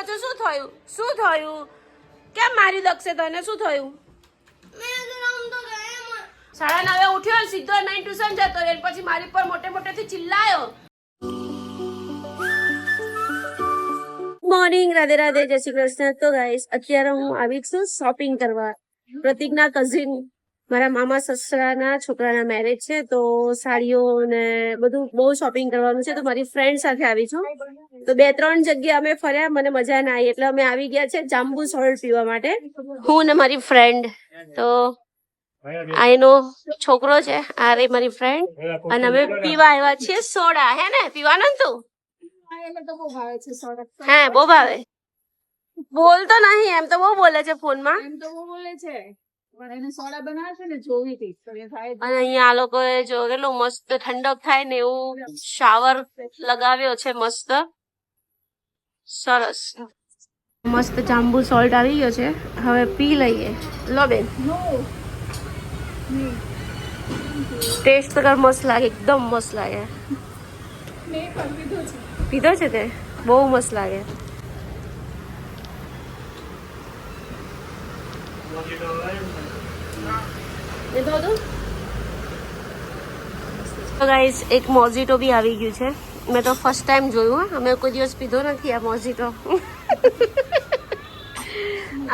છો? શું થયું? કેમ મારી દક્ષે તને શું થયું? 9:30 ઉઠ્યો સીધો 9 ટ્યુશન જતો રે પછી મારી પર મોટેથી ચિલ્લાયો. મોર્નિંગ, રાધે રાધે, જય શ્રી કૃષ્ણ. તો ગાઈસ અત્યારે હું આવી છું શોપિંગ કરવા. પ્રતિકના કઝિન મારા મામા સસરાના છોકરાના મેરેજ છે તો સાડીઓ ને બધું બહુ શોપિંગ કરવાનું છે તો મારી ફ્રેન્ડ સાથે આવી છું. તો 2-3 જગ્યા અમે ફર્યા, મને મજા ના આવી એટલે અમે આવી ગયા છે જાંબુ સોલ્ટ પીવા માટે, હું ને મારી ફ્રેન્ડ. તો આ એનો છોકરો છે, આ રે મારી ફ્રેન્ડ, અને અમે પીવા આવ્યા છીએ સોડા. હે ને પીવાનું તું? હા બહુ ભાવે. બોલતો નહીં, એમ તો બહુ બોલે છે ફોનમાં. અને અહીંયા આ લોકોએ જો કેટલું મસ્ત ઠંડક થાય ને એવું શાવર લગાવ્યો છે, મસ્ત સરસ. મસ્ત જાંબુ સોલ્ટ આવી ગયો છે, હવે પી લઈએ. લો બેન, ટેસ્ટ તો મસ્ત લાગે, એકદમ મસ્ત લાગે. પીધો છે તે? બહુ મસ્ત લાગે. તો ગાઈસ એક મોઝીટો બી આવી ગયું છે. મેં તો ફર્સ્ટ ટાઈમ જોયું. અમે કોઈ દિવસ પીધો નથી આ મોઝીટો.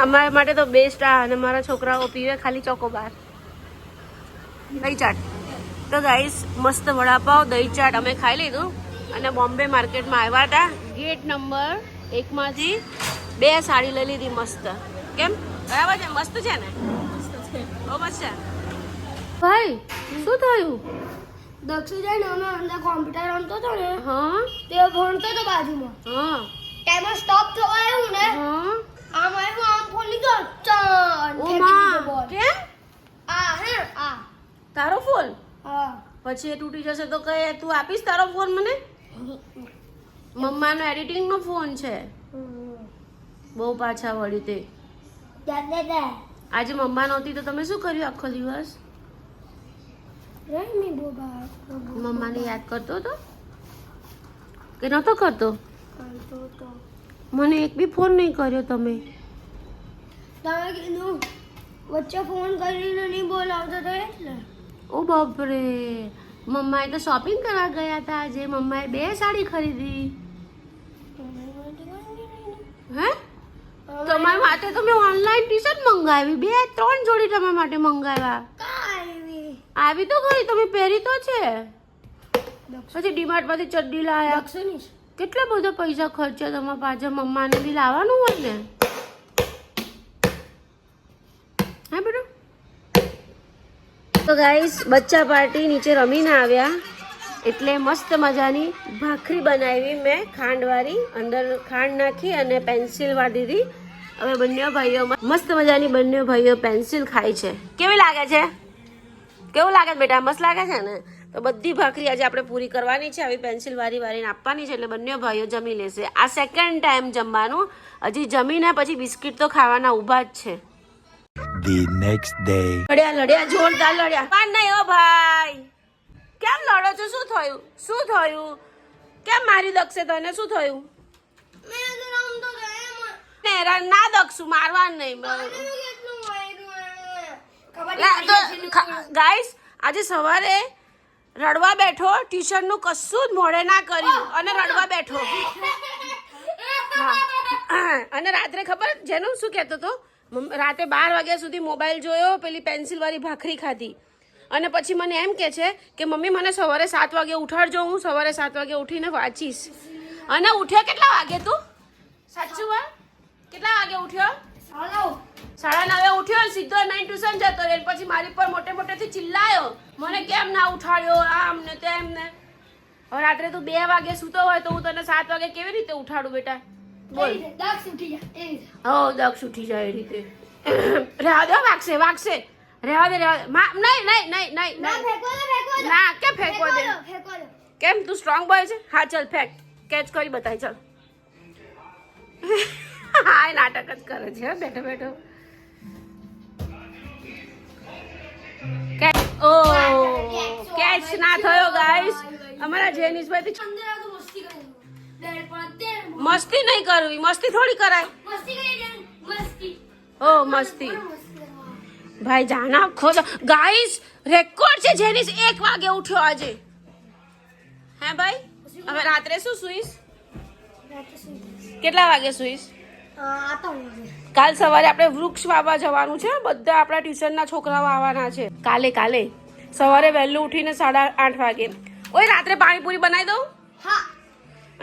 અમારા માટે તો બેસ્ટ આ, અને મારા છોકરાઓ પીવે ખાલી ચોકોબાર. દહીં ચાટ. તો ગાઈસ મસ્ત વડાપાવ, દહીં ચાટ અમે ખાઈ લીધું અને બોમ્બે માર્કેટમાં આવ્યા હતા. ગેટ નંબર 1 માંથી 2 સાડી લઈ લીધી મસ્ત. કેમ બરાબર છે? મસ્ત છે ને? બહુ મસ્ત છે. ભાઈ શું થયું? દક્ષુ જાય ને અમે અંદર કોમ્પ્યુટર રમતો હતો ને, હા તે ભણતો હતો બાજુમાં. હા ટાઈમર સ્ટોપ થવા આવ્યું ને, હા. આમ આવ્યું, આમ ખોલી ગયો, ચાન ઓ ફેંકી માં, દીધો બોલ. કેમ? આ તારો ફોન હા પછી એ તૂટી જશે તો કઈ તું આપીશ તારો ફોન મને? મમ્માનો એડિટિંગ નો ફોન છે. બહુ પાછા વળી તે. દાદા આજે મમ્મા નહોતી તો તમે શું કર્યું આખો દિવસ? રમી બોબા મમ્માને યાદ કરતો હતો કે નતો કરતો? કરતો તો મને એક બી ફોન નહીં કર્યો તમે. તમે કીધું વચ્ચે ફોન કરીને નહીં બોલાવતો તો એટલે. ઓ બાપરે, મમ્માએ તો શોપિંગ કરવા ગયા હતા આજે. મમ્માએ 2 સાડી ખરીદી. હે? તમારા માટે તો મેં ઓનલાઈન ટી શર્ટ મંગાવી, 2-3 જોડી તમારા માટે મંગાવ્યા. આવી તો ખરી, તમે પહેરી તો છે. પછી ડીમાર્ટ માંથી ચડ્ડી લાયા. દક્ષુની કેટલા બધા પૈસા ખર્ચ્યા તમારા પાછળ. મમ્માને બી લાવવાનું હોય ને. હા બેટા. તો ગાઈસ બચ્ચા પાર્ટી નીચે રમીને આવ્યા એટલે મસ્ત મજાની ભાખરી બનાવી મેં, ખાંડવાળી. અંદર ખાંડ નાખી અને પેન્સિલ વાળી દીધી. હવે બંને ભાઈઓ મસ્ત મજાની બંને ભાઈઓ પેન્સિલ ખાય છે. કેવી લાગે છે? કેવું લાગે બેટા? મસ્ત લાગે છે ને? તો બધી ભાખરી આજે આપણે પૂરી કરવાની છે. આવી પેન્સિલ વાળીને આપવાની છે એટલે બંને ભાઈઓ જમી લેશે. આ સેકન્ડ ટાઈમ જમવાનું. હજી જમીને પછી બિસ્કિટ તો ખાવાના ઊભા જ છે. The next day. લડ્યા જોરદાર લડ્યા. પાન નહીં હો ભાઈ. કેમ લડો છો? શું થયું? કેમ મારી દક્ષે તને શું થયું? મેં તો રમતો હતો એમાં. ને ના દક્ષું મારવાનું નહીં. કેટલું માર્યું ગાઈસ આજે સવારે રડવા બેઠો, ટ્યુશન નું કશું જ મોડે ના કર્યું અને રડવા બેઠો. અને રાત્રે ખબર જેનું શું કહેતો હતો, રાતે 12 વાગ્યા સુધી મોબાઈલ જોયો, પેલી પેન્સિલ વાળી ભાખરી ખાધી અને પછી મને એમ કે છે કે મમ્મી મને સવારે 7 વાગે ઉઠાડજો, હું સવારે 7 વાગે ઉઠીને વાંચીશ. અને ઉઠ્યો કેટલા વાગે તું? સાચું બોલ, કેટલા વાગે ઉઠ્યો? 9:30 ઉઠ્યો સીધો 9 ટ્યુશન જતો રે પછી મારી પર મોટેથી ચિલ્લાયો, મને કેમ ના ઉઠાડ્યો, આમ ને તેમ ને. હવે રાત્રે તું 2 વાગે સૂતો હોય તો હું તને 7 વાગે કેવી રીતે ઉઠાડું બેટા? બોલ. દક્ષ ઉઠી જાય. હો દક્ષ ઉઠી જાય એ રીતે. રહેવા દો, વાગશે. રહેવા દે. નહીં. ના ફેંકો દે. ના કેમ ફેંકવા દે? ફેંકો દે. કેમ તું સ્ટ્રોંગ બોય છે? હા ચાલ ફેંક, કેચ કરી બતાય ચાલ. હા એ નાટક જ કરે છે બેઠો. કેચ ના થયો ગાઈસ. અમારા જેનિસભાઈ અંદર આ તો મસ્તી કરે. ડેડ પર મસ્તી નહીં કરવી, મસ્તી થોડી કરાય. મસ્તી કરી દે, મસ્તી. ઓ મસ્તી ભાઈ જાના ખોદો. ગાઈસ રેકોર્ડ છે, જેનિસ 1 વાગે ઉઠ્યો આજે. હે ભાઈ હવે રાત્રે શું સુઈશ? કેટલા વાગે સુઈશ? કાલ સવારે આપણે વૃક્ષ વાવવા જવાનું છે. બધા આપણા ટ્યુશનના છોકરાઓ આવવાના છે કાલે સવારે વહેલું ઉઠીને 8:30 વાગે. ઓય રાત્રે પાણીપુરી બનાવી દઉં? હા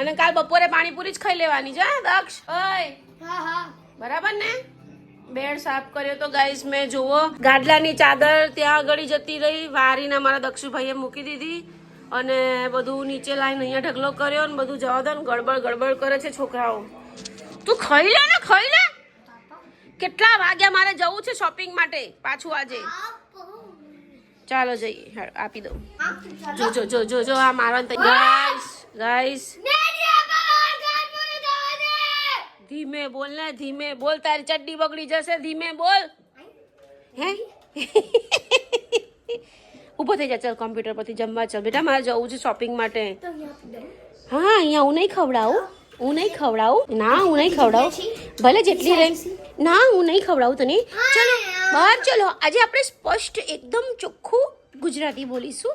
અને કાલ બપોરે પાણીપુરી જ ખાઈ લેવાની છે. દક્ષ ઓય હા હા બરાબર ને? બેડ સાફ કર્યો તો ગાઈસ મેં જોવો ગાદલાની ચાદર ત્યાં આગળ જતી રહી, વારીને મારા દક્ષુભાઈએ મૂકી દીધી અને બધું નીચે લાઈને અહીંયા ઢગલો કર્યો ને બધું જવા દો ને. ગડબડ કરે છે છોકરાઓ. તું ખાઈ લે ને, ખાઈ લે. કેટલા વાગ્યા મારે જવું છે શોપિંગ માટે પાછું આજે. ચાલો જઈએ, આપી દઉં. જો આ મારો ગાઈસ ધીમે બોલ ને, ધીમે બોલ. તારી ચડ્ડી બગડી જશે. ધીમે બોલ. હે ઊભો થઈ જા. ચાલ કોમ્પ્યુટર પરથી જમવા ચાલ. બેટા મારે જવું છે શોપિંગ માટે. હા અહીંયા હું નહીં ખવડાવું. ના હું નહીં ખવડાવું. ભલે જેટલી રહી. ના હું નહીં ખવડાવું તને. ચલો બહાર ચલો. આજે આપણે સ્પષ્ટ એકદમ ચોખ્ખું ગુજરાતી બોલીશું.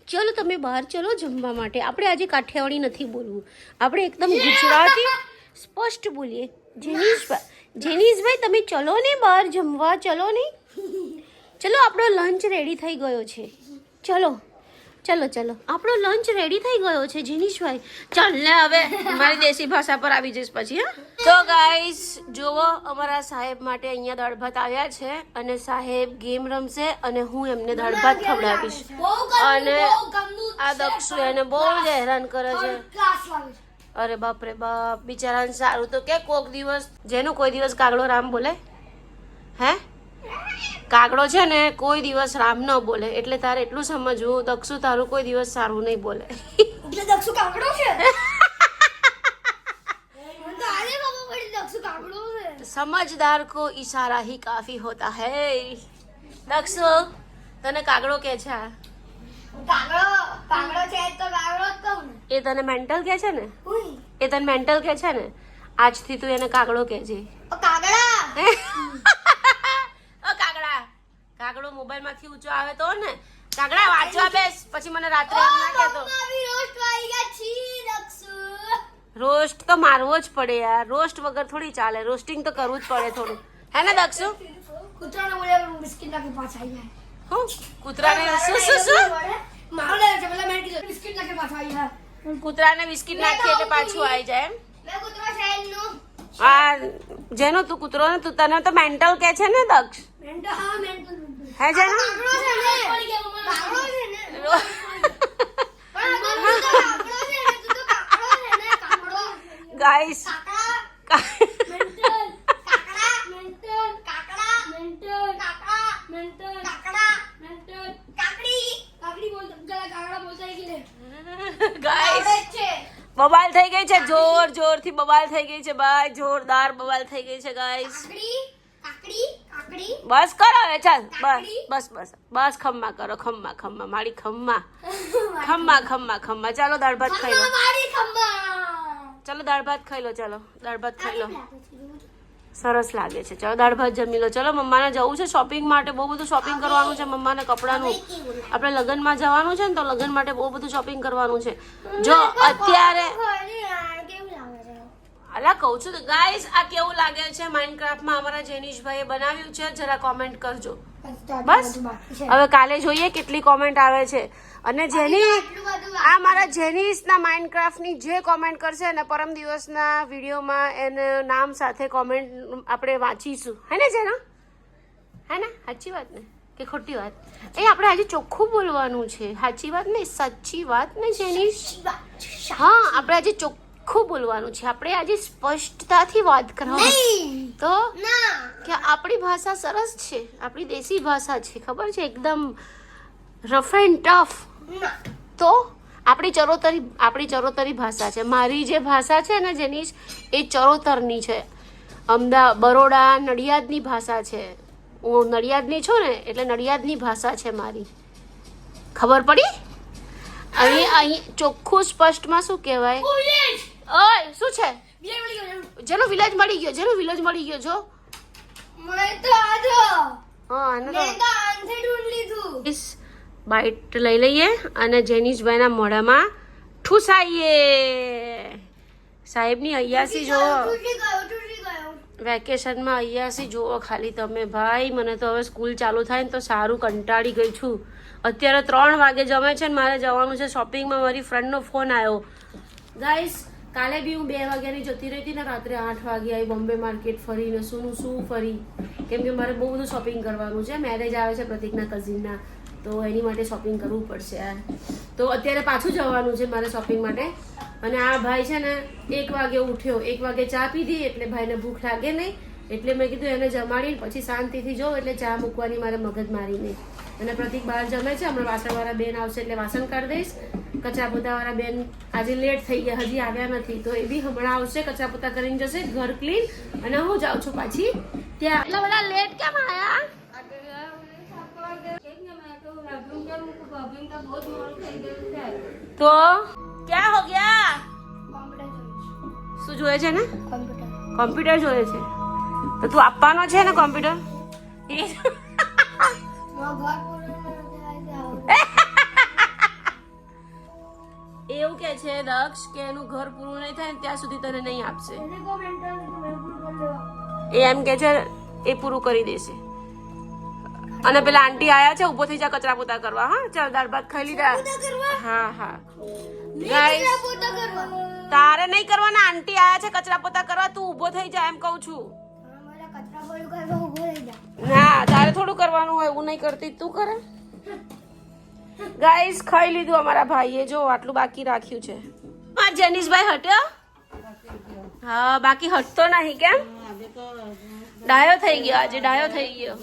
ચલો તમે બહાર ચલો જમવા માટે. આપણે આજે કાઠિયાવાડી નથી બોલવું, આપણે એકદમ ગુજરાતી સ્પષ્ટ બોલીએ. જેનીશભાઈ તમે ચલો ને બહાર જમવા. ચલો ને, ચલો આપણો લંચ રેડી થઈ ગયો છે. ચલો આપણો લંચ રેડી થઈ ગયો છે જેનીશભાઈ. ચાલ ને હવે મારી દેશી ભાષા પર આવી જઈશ પછી. હા તો ગાઈસ જુઓ અમારા સાહેબ માટે અહીંયા દાળ ભાત આવ્યા છે અને સાહેબ ગેમ રમશે અને હું એમને દાળ ભાત ખવડાવીશ. અને આ દક્ષુ એને બહુ જ હેરાન કરે છે. અરે બાપ રે બાપ, બિચારાને સારું તો કે કોક દિવસ જેનો કોઈ દિવસ કાગડો રામ બોલે. હે કાગડો છે ને કોઈ દિવસ રામ ન બોલે. એટલે તારે એટલું સમજવું દક્ષુ તારું કોઈ દિવસ સારું નહીં બોલે. એટલે દક્ષુ કાગડો છે. મને તો આજે ખબર પડી દક્ષુ કાગડો છે. સમજદાર કો ઈશારા ही काफी होता है. દક્ષુ તને કાગડો કે છે? કાગડો છે તો કાગડો જ કહું ને. એ તને મેન્ટલ કે છે ને? ઉઈ, એ તને મેન્ટલ કે છે ને? આજથી તું એને કાગડો કહેજે. ઓ કાગડા. કાગડો મોબાઈલ માંથી ઊંચો આવે તો ને. કાગડા વાંચવા બેસ, પછી મને રાત્રે એમ ના કહેતો. રોસ્ટ તો મારવો જ પડે યાર. રોસ્ટ વગર થોડી ચાલે. રોસ્ટિંગ તો કરવું જ પડે થોડું. હે ને દક્ષુ? કૂતરાને બોલ્યા બિસ્કિટ નાખી પાછા આવી જાય. હું કૂતરાને શું મારો લે છે પેલા મેં કીધું બિસ્કિટ નાખી પાછા આવી જાય. કૂતરાને બિસ્કિટ નાખીએ એટલે પાછું આવી જાય એમ. મેં કૂતરા શહેરનું આ જેનો તું કૂતરો ને તું તને તો મેન્ટલ કે છે ને દક્ષ? મેન્ટલ. હા મેન્ટલ. હે જેનો કાગડો છે ને. કાગડો છે ને. પણ તું તો કાગડો છે ને. તું તો કાગડો છે ને. કાગડો. ગાઈસ કાકડા. મેન્ટલ. કાકડા. મેન્ટલ. કાકડા. મેન્ટલ. કાકડા. મેન્ટલ. કાકડા. મેન્ટલ. કાકડી. કાકડી બોલ. જરા કાકડા બોલતા કે લે. ગાઈસ છે. બબાલ થઈ ગઈ છે. જોરથી બબાલ થઈ ગઈ છે ભાઈ. જોરદાર બબાલ થઈ ગઈ છે ગાઈસ. કાકડી. કાકડી. કાકડી. બસ કરો હવે. ચાલ બસ ખમ્મા કરો. ખમ્મા મારી ખમ્મા. ચાલો દાળ ભાત ખાઈ લો. મારી ખમ્મા. ચાલો દાળ ભાત ખાઈ લો. સરસ લાગે છે. ચાલો દાળ ભાત જમી લો. ચલો મમ્માને જવું છે શોપિંગ માટે. બહુ બધું શોપિંગ કરવાનું છે મમ્માને કપડાનું. આપણે લગ્નમાં જવાનું છે ને તો લગ્ન માટે બહુ બધું શોપિંગ કરવાનું છે. જો અત્યારે અલા કહું છું તો ગાઈસ આ કેવું લાગે છે માઇનક્રાફ્ટમાં અમારા જેનીશભાઈએ બનાવ્યું છે જરા કોમેન્ટ કરજો. બસ હવે કાલે જોઈએ કેટલી કોમેન્ટ આવે છે. અને જેની આ મારા જેનીસના માઇનક્રાફ્ટની જે કોમેન્ટ કરશે ને પરમ દિવસના વિડીયોમાં એને નામ સાથે કોમેન્ટ આપણે વાંચીશું. હે ને જેના? હે ને? સાચી વાત ને કે ખોટી વાત? એ આપણે આજે ચોખ્ખું બોલવાનું છે. સાચી વાત ને? સાચી વાત ને જેનીશ? હા આપણે આજે ચોખ્ખું બોલવાનું છે. આપણે આજે સ્પષ્ટતાથી વાત કરવાની. તો કે આપણી ભાષા સરસ છે. આપણી દેશી ભાષા છે. ખબર છે? એકદમ રફ એન્ડ ટફ. તો આપણી ચરોતરી ભાષા છે. મારી જે ભાષા છે ને જેની એ ચરોતરની છે. બરોડા નડિયાદની ભાષા છે. હું નડિયાદની છું ને એટલે નડિયાદની ભાષા છે મારી. ખબર પડી? અહીં ચોખ્ખું સ્પષ્ટમાં શું કહેવાય? ઓય શું છે? જેનો વિલેજ મળી ગયો, જેનો વિલેજ મળી ગયો જો. મેં તો આજો હા આને તો મેં તો આંધે ઢૂંઢ લીધું. ઇસ બાઈટ લઈ લઈએ અને જેનીશભાઈના મોઢામાં ઠુસાઈએ. સાહેબની અયાસી જો તૂટી ગયો. વેકેશનમાં અયાસી જુઓ ખાલી તમે ભાઈ. મને તો હવે સ્કૂલ ચાલુ થાય ને તો સારું, કંટાળી ગઈ છું. અત્યારે 3 વાગે જમે છે ને મારે જવાનું છે શોપિંગમાં. મારી ફ્રેન્ડનો ફોન આવ્યો. ગાઈસ કાલે બી હું 2 વાગ્યાની જતી રહી હતી ને, રાત્રે 8 વાગે આવી બોમ્બે માર્કેટ ફરીને શું ફરી, કેમ કે મારે બહુ બધું શોપિંગ કરવાનું છે. મેરેજ આવે છે પ્રતિકના કઝિનના, તો એની માટે શોપિંગ કરવું પડશે યાર. તો અત્યારે પાછું જવાનું છે મારે શોપિંગ માટે. અને આ ભાઈ છે ને 1 વાગે ઉઠ્યો, 1 વાગે ચા પીધી એટલે ભાઈને ભૂખ લાગે નહીં, એટલે મેં કીધું એને જમાડીને પછી શાંતિથી જાઉં, એટલે ચા મૂકવાની મારે મગજ મારી નહીં. અને પ્રતિક બહાર જમે છે, હમણાં વાસણવાળા બેન આવશે એટલે વાસણ કાઢી દઈશ. કચરા પોતાવાળા બેન આજે લેટ થઈ ગયા, હજી આવ્યા નથી, તો એ બી હમણાં આવશે, કચરા પોતા કરીને જશે, ઘર ક્લીન. અને હું જાઉં છું પાછી ત્યાં. એટલા બધા લેટ કેમ આયા? તો ક્યાં હો ગયા? શું જોઈએ છે ને? કોમ્પ્યુટર જોઈએ છે. તો તું આપવાનો છે ને કોમ્પ્યુટર? એવું કે છે દક્ષ કે એનું ઘર પૂરું નહીં થાય ને ત્યાં સુધી તને નહીં આપશે. એ એમ કે છે એ પૂરું કરી દેશે. અને પેલા આંટી આયા છે, ઉભો થઈ જા કચરા પોતા કરવા. હા ચાલ, દાળ ભાત ખાઈ લીધા? હા ગાઈસ તારે નહીં કરવાના, આંટી આયા છે કચરા પોતા કરવા, તું ઉભો થઈ જા એમ કહું છું. ના તારે થોડું કરવાનું હોય, એવું નહીં કરતી તું કરે. ગાઈસ ખાઈ લીધું અમારા ભાઈએ, જો આટલું બાકી રાખ્યું છે. હા જેનીશભાઈ હટ્યો? હા બાકી હટતો નહીં કેમ? ડાયો થઈ ગયો, આજે ડાયો થઈ ગયો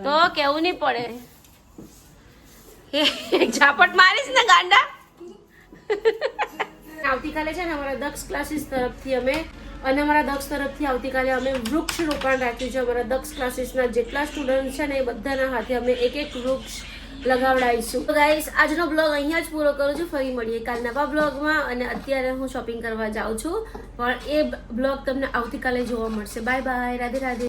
તો કેવું નહીં પડે. ઝાપટ મારીશ ને ગાંડા. આવતીકાલે છે ને અમારા દક્ષ ક્લાસીસ તરફથી અમે આવતીકાલે અમે વૃક્ષ રોપણ રાખ્યું છે. અમારા દક્ષ ક્લાસીસના જેટલા સ્ટુડન્ટ છે ને એ બધાના હાથે અમે એક વૃક્ષ લગાવડાવીશું. તો ગાઈસ આજનો બ્લોગ અહીંયા જ પૂરો કરું છું. ફરી મળીએ કાલ નવા બ્લોગમાં. અને અત્યારે હું શોપિંગ કરવા જાઉં છું, પણ એ બ્લોગ તમને આવતીકાલે જોવા મળશે. Bye bye, Radhe Radhe.